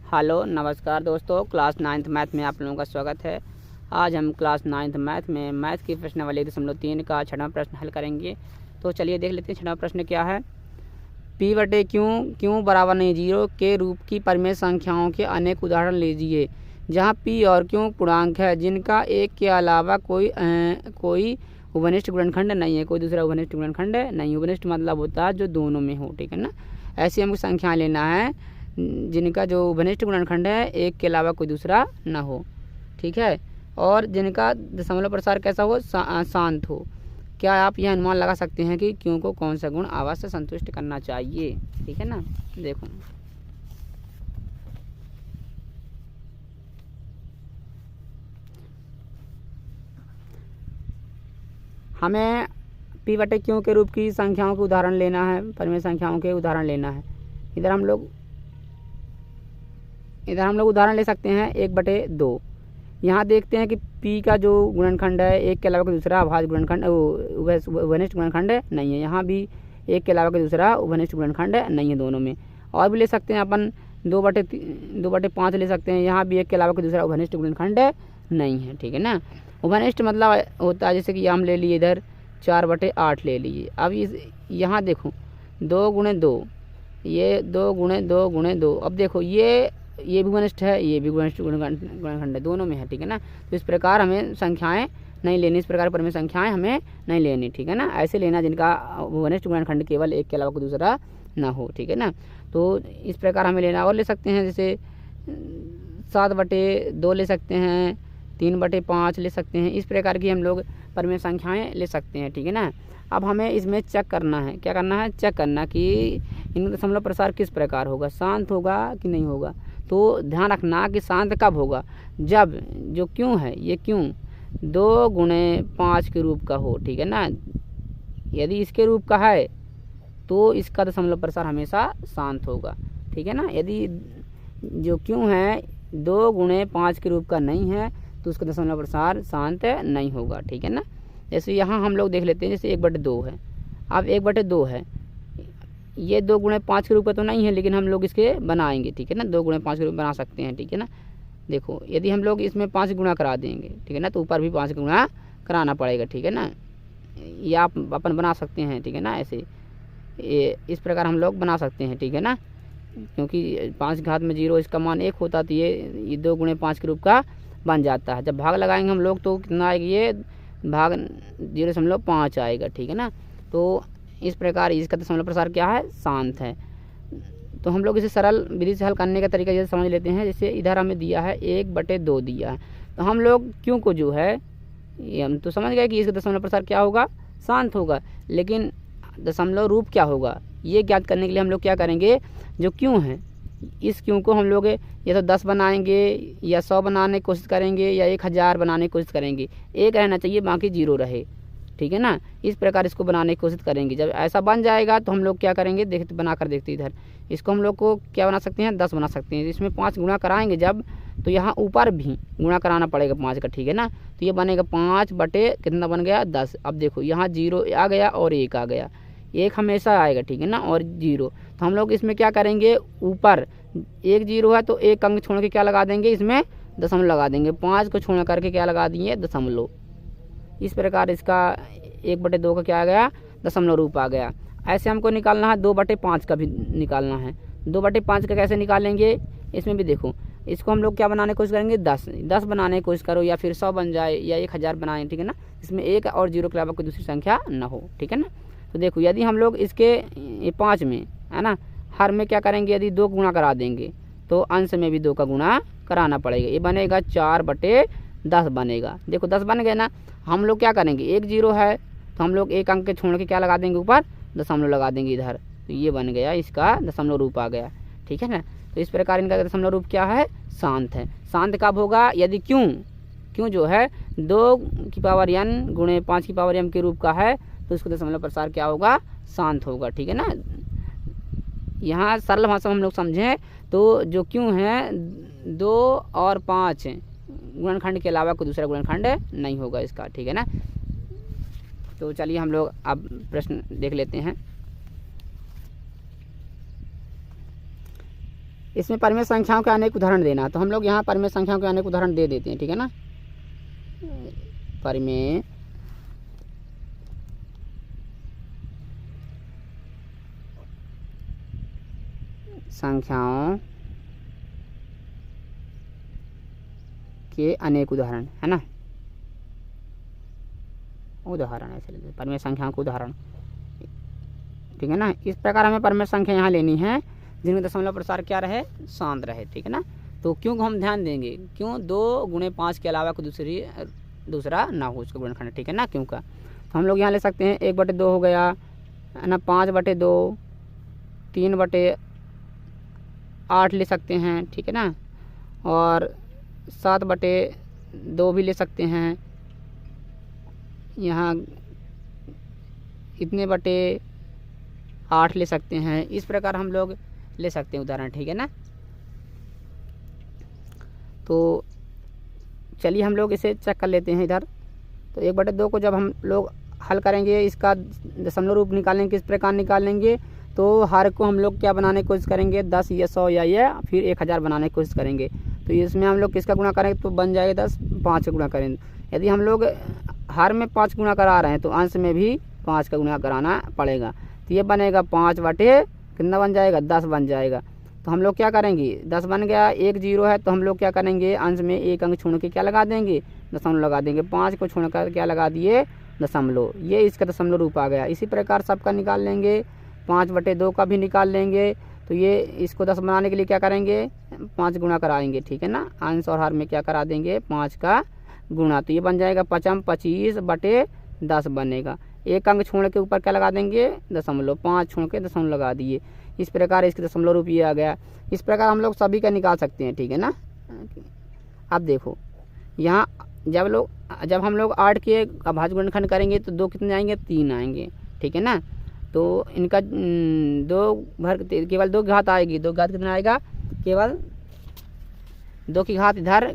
Hello नमस्कार दोस्तों, class 9th math में आप लोगों का स्वागत है। आज हम क्लास 9th मैथ में मैथ की प्रश्नावली 1.3 का 6वां प्रश्न हल करेंगे। तो चलिए देख लेते हैं 6वां प्रश्न क्या है। p बटे क्यों बराबर नहीं 0 के रूप की परिमेय संख्याओं के अनेक उदाहरण लीजिए जहां p और q पूर्णांक है जिनका एक के अलावा कोई उभयनिष्ठ गुणनखंड नहीं है, कोई दूसरा उभयनिष्ठ गुणनखंड नहीं। उभयनिष्ठ मतलब होता है जो दोनों में हो, ठीक है ना। ऐसी हमको संख्याएं लेना है जिनका जो उभयनिष्ठ गुणनखंड है एक के अलावा कोई दूसरा ना हो, ठीक है, और जिनका दशमलव प्रसार कैसा हो, शांत हो। क्या आप यह अनुमान लगा सकते हैं कि क्यों को कौन सा गुण अवश्य संतुष्ट करना चाहिए, ठीक है ना। देखो हमें p बटे क्यों के रूप की संख्याओं के उदाहरण लेना है, परिमेय संख्याओं के उदाहरण लेना है। इधर हम लोग उदाहरण ले सकते हैं 1/2। यहाँ देखते हैं कि p का जो गुणनखंड है एक के अलावा कोई दूसरा अभाज्य गुणनखंड उभयनिष्ठ गुणनखंड नहीं है। यहाँ भी एक के अलावा कोई दूसरा उभयनिष्ठ गुणनखंड नहीं है दोनों में। और भी ले सकते हैं अपन 2/5 ले सकते हैं। यहाँ भी एक के अलावा कोई दूसरा उभयनिष्ठ गुणनखंड नहीं है, ठीक है ना। उभयनिष्ठ मतलब होता है जैसे कि हम ले लिए इधर 4/8 ले लिए। अब यहाँ देखो 2 गुणे 2, ये 2 गुणे 2 गुणे 2। अब देखो ये भी गुणनिष्ठ है, ये भी गुणनिष्ठ गुणनखंड है, दोनों में है, ठीक है ना। तो इस प्रकार हमें संख्याएं नहीं लेनी, इस प्रकार परिमेय संख्याएं हमें नहीं लेनी, ठीक है ना। ऐसे लेना जिनका गुणनिष्ठ गुणनखंड केवल एक के अलावा कोई दूसरा ना हो, ठीक है ना। तो इस प्रकार हमें लेना। और ले सकते हैं जैसे 7/2 ले सकते हैं, 3/5 ले सकते हैं। इस प्रकार की हम लोग परिमेय संख्याएं ले सकते हैं, ठीक है ना। अब हमें इसमें चेक करना है, क्या करना है, चेक करना कि इनका दशमलव प्रसार किस प्रकार होगा, शांत होगा कि नहीं होगा। तो ध्यान रखना कि शांत कब होगा, जब जो क्यों है ये क्यों 2 गुणे 5 के रूप का हो, ठीक है ना। यदि इसके रूप का है तो इसका दशमलव प्रसार हमेशा शांत होगा, ठीक है ना। यदि जो क्यों है 2 गुणे 5 के रूप का नहीं है तो उसका दशमलव प्रसार शांत नहीं होगा, ठीक है ना। जैसे यहाँ हम लोग देख लेते हैं जैसे 1/2 है। अब 1/2 है, ये 2 गुणे 5 के रूप का तो नहीं है, लेकिन हम लोग इसके बनाएंगे, ठीक है ना। 2 गुणे 5 के रूप बना सकते हैं, ठीक है ना। देखो यदि हम लोग इसमें 5 गुणा करा देंगे, ठीक है ना, तो ऊपर भी 5 गुणा कराना पड़ेगा, ठीक है ना। ये आप अपन बना सकते हैं, ठीक है ना। ऐसे इस प्रकार हम लोग बना सकते हैं, ठीक है ना। क्योंकि 5 घात में 0 इसका मान 1 होता, तो ये 2 गुणे 5 के रूप का बन जाता है। जब भाग लगाएंगे हम लोग तो कितना आएगा, ये भाग 0.5 आएगा, ठीक है ना। तो इस प्रकार इसका दशमलव प्रसार क्या है, शांत है। तो हम लोग इसे सरल विधि से हल करने का तरीका जैसे समझ लेते हैं। जैसे इधर हमें दिया है 1/2 दिया है, तो हम लोग क्यों को जो है ये हम तो समझ गए कि इसका दशमलव प्रसार क्या होगा, शांत होगा। लेकिन दशमलव रूप क्या होगा ये ज्ञात करने के लिए हम लोग क्या करेंगे, जो क्यों है इस क्यों को हम लोग या तो 10 बनाएंगे या 100 बनाने की कोशिश करेंगे या 1000 बनाने की कोशिश करेंगे। एक रहना चाहिए, बाकी 0 रहे, ठीक है ना। इस प्रकार इसको बनाने की कोशिश करेंगे। जब ऐसा बन जाएगा तो हम लोग क्या करेंगे, देखते बना कर देखते इधर इसको हम लोग को क्या बना सकते हैं, 10 बना सकते हैं। इसमें 5 गुणा कराएंगे जब, तो यहाँ ऊपर भी गुणा कराना पड़ेगा 5 का, ठीक है ना। तो ये बनेगा 5 बटे कितना बन गया 10। अब देखो यहाँ 0 आ गया और 1 आ गया, 1 हमेशा आएगा, ठीक है ना, और 0। तो हम लोग इसमें क्या करेंगे, ऊपर 1 0 है तो 1 अंक छोड़ के क्या लगा देंगे, इसमें दशमलव लगा देंगे। 5 को छोड़ करके क्या लगा दिए, दशमलव। इस प्रकार इसका 1/2 का क्या आ गया, दशमलव रूप आ गया। ऐसे हमको निकालना है 2/5 का भी निकालना है। 2/5 का कैसे निकालेंगे, इसमें भी देखो इसको हम लोग क्या बनाने की कोशिश करेंगे, 10 बनाने की कोशिश करो, या फिर 100 बन जाए या 1000 बनाए, ठीक है ना। इसमें 1 और 0 के अलावा कोई दूसरी संख्या ना हो, ठीक है ना। तो देखो यदि हम लोग इसके 5 में है ना, हर में क्या करेंगे, यदि 2 गुणा करा देंगे तो अंश में भी 2 का गुणा कराना पड़ेगा। ये बनेगा 4/10 बनेगा। देखो 10 बन गए ना। हम लोग क्या करेंगे, 1 0 है तो हम लोग 1 अंक के छोड़ के क्या लगा देंगे, ऊपर दशमलव लगा देंगे इधर। तो ये बन गया, इसका दशमलव रूप आ गया, ठीक है ना। तो इस प्रकार इनका दशमलव रूप क्या है, शांत है। शांत कब होगा, यदि क्यों जो है 2n गुणे 5m के रूप का है तो इसका दशमलव प्रसार क्या होगा, शांत होगा, ठीक है ना। यहाँ सरल भाषा में हम लोग समझें तो जो क्यों है 2 और 5 गुणनखंड के अलावा कोई दूसरा गुणनखंड नहीं होगा इसका, ठीक है ना। तो चलिए हम लोग अब प्रश्न देख लेते हैं। इसमें परिमेय संख्याओं के अनेक उदाहरण देना, तो हम लोग यहाँ परिमेय संख्याओं के अनेक उदाहरण दे देते हैं, ठीक है ना। परिमेय संख्याओं के अनेक उदाहरण, है ना, उदाहरण ऐसे लेते हैं, परिमेय संख्याओं के उदाहरण, ठीक है ना। इस प्रकार हमें परिमेय संख्या यहाँ लेनी है जिनमें दशमलव प्रसार क्या रहे, शांत रहे, ठीक है ना। तो क्यों को हम ध्यान देंगे, क्यों 2 गुणे 5 के अलावा कोई दूसरा ना हो उसका गुणनखंड, ठीक है ना, क्यों का। तो हम लोग यहाँ ले सकते हैं 1/2 हो गया, है ना, 5/2, 3/8 ले सकते हैं, ठीक है ना, और 7/2 भी ले सकते हैं, यहाँ इतने बटे 8 ले सकते हैं। इस प्रकार हम लोग ले सकते हैं उदाहरण, ठीक है ना। तो चलिए हम लोग इसे चेक कर लेते हैं इधर। तो 1/2 को जब हम लोग हल करेंगे, इसका दशमलव रूप निकालेंगे, किस प्रकार निकालेंगे, तो हर को हम लोग क्या बनाने की कोशिश करेंगे, 10 या 100 या ये फिर 1000 बनाने की कोशिश करेंगे। तो इसमें हम लोग किसका गुणा करेंगे, तो बन जाएगा 10, 5 का गुणा करेंगे। यदि हम लोग हर में 5 गुणा करा रहे हैं तो अंश में भी 5 का गुणा कराना पड़ेगा। तो ये बनेगा 5 बटे कितना बन जाएगा, 10 बन जाएगा। तो हम लोग क्या करेंगे, 10 बन गया, 1 0 है, तो हम लोग क्या करेंगे, अंश में 1 अंक छोड़ के क्या लगा देंगे, दशमलव लगा देंगे। 5 को छोड़कर क्या लगा दिए, दशमलव, ये इसका दशमलव रूप आ गया। इसी प्रकार सबका निकाल लेंगे, 5/2 का भी निकाल लेंगे। तो ये इसको 10 बनाने के लिए क्या करेंगे, 5 गुणा कराएंगे, ठीक है ना, अंश और हर में क्या करा देंगे, 5 का गुणा। तो ये बन जाएगा 5 25/10 बनेगा। 1 अंक छोड़ के ऊपर क्या लगा देंगे, दशमलव, 5 छोड़ के दशमलव लगा दिए। इस प्रकार इसके दशमलव रूप ये आ गया। इस प्रकार हम लोग सभी का निकाल सकते हैं, ठीक है ना। अब देखो यहाँ जब हम लोग 8 के अभाज्य गुणनखंड करेंगे तो 2 कितने आएंगे, 3 आएंगे, ठीक है ना। तो इनका 2 भर केवल 2 की घात आएगी, 2 की घात कितना आएगा, केवल 2 की घात इधर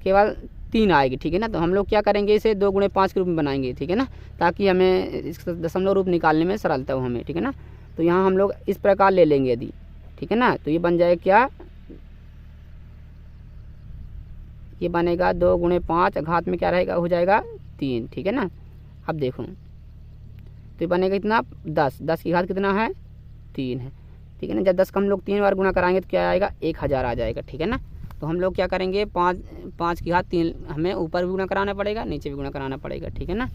केवल 3 आएगी, ठीक है ना। तो हम लोग क्या करेंगे, इसे 2 गुणे 5 के रूप में बनाएंगे, ठीक है ना, ताकि हमें इसका दशमलव रूप निकालने में सरलता हो हमें, ठीक है ना। तो यहाँ हम लोग इस प्रकार ले लेंगे यदि, ठीक है ना। तो ये बन जाएगा क्या, ये बनेगा 2 गुणे 5, घात में क्या रहेगा, हो जाएगा 3, ठीक है ना। अब देखो तो ये बनेगा इतना 10, 10 की घात कितना है, 3 है, ठीक है ना। जब 10 का हम लोग 3 बार गुणा कराएंगे तो क्या आएगा, 1000 आ जाएगा, ठीक है ना। तो हम लोग क्या करेंगे, 5 की घात 3 हमें ऊपर भी गुणा कराना पड़ेगा, नीचे भी गुणा कराना पड़ेगा, ठीक है ना।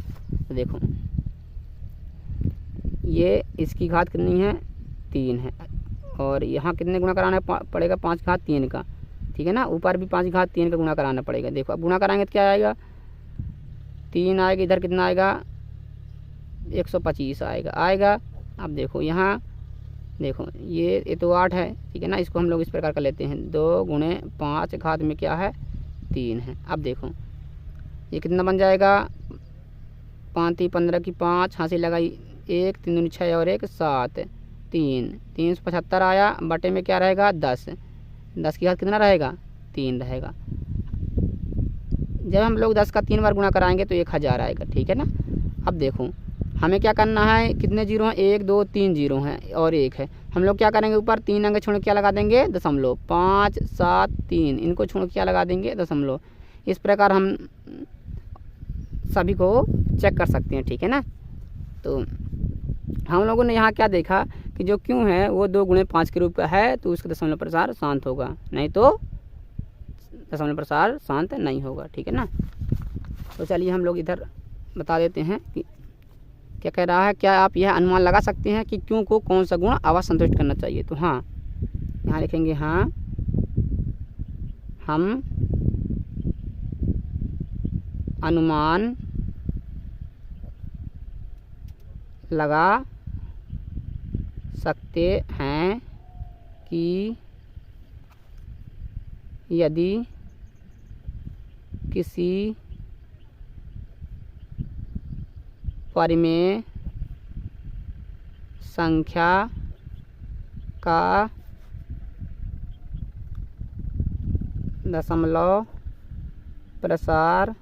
तो देखो ये इसकी घात कितनी है, 3 है, और यहाँ कितने गुणा कराना पड़ेगा, 5 की घात 3 का, ठीक है ना। ऊपर भी 5 की घात 3 का गुणा कराना पड़ेगा। देखो अब गुणा कराएंगे तो क्या आएगा, 3 आएगा, इधर कितना आएगा, 125 आएगा। अब देखो यहाँ देखो ये तो 8 है, ठीक है ना। इसको हम लोग इस प्रकार कर लेते हैं, 2 गुणे 5, घात में क्या है, 3 है। अब देखो ये कितना बन जाएगा, 5 3 15 की 5, हाँसी लगाई 1, 3 दूनी 6 और 1 7, 375 आया, बटे में क्या रहेगा, 10, 10 की घात कितना रहेगा, 3 रहेगा। जब हम लोग 10 का 3 बार गुणा कराएंगे तो 1000 आएगा, ठीक है ना। अब देखो हमें क्या करना है, कितने जीरो हैं, 1 2 3 जीरो हैं और 1 है। हम लोग क्या करेंगे, ऊपर 3 अंक छोड़ के क्या लगा देंगे, दशमलव, 5 7 3, इनको छोड़ के क्या लगा देंगे, दशमलव। इस प्रकार हम सभी को चेक कर सकते हैं, ठीक है ना। तो हम लोगों ने यहाँ क्या देखा कि जो क्यों है वो 2 गुणे 5 के रूप का है, तो उसका दशमलव प्रसार शांत होगा, नहीं तो दशमलव प्रसार शांत नहीं होगा, ठीक है ना। तो चलिए हम लोग इधर बता देते हैं कि क्या कह रहा है, क्या आप यह अनुमान लगा सकते हैं कि क्यों को कौन सा गुण अवश्य संतुष्ट करना चाहिए। तो हाँ यहाँ लिखेंगे, हाँ हम अनुमान लगा सकते हैं कि यदि किसी परिमेय संख्या का दशमलव प्रसार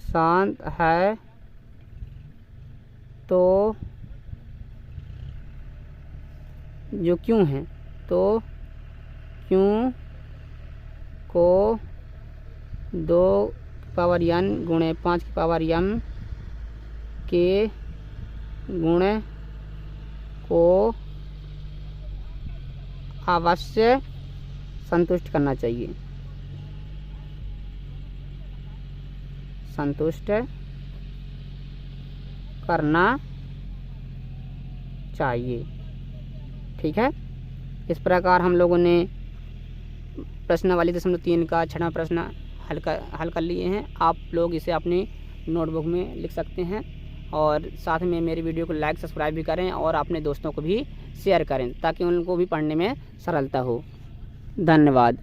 शांत है तो जो क्यों है, तो क्यों को 2 की पावर n गुणे 5 की पावर m के गुणे को अवश्य संतुष्ट करना चाहिए, संतुष्ट करना चाहिए। ठीक है, इस प्रकार हम लोगों ने प्रश्नावली 3 का 6वां प्रश्न हल कर लिए हैं। आप लोग इसे अपनी नोटबुक में लिख सकते हैं और साथ में मेरी वीडियो को लाइक सब्सक्राइब भी करें और अपने दोस्तों को भी शेयर करें ताकि उनको भी पढ़ने में सरलता हो। धन्यवाद।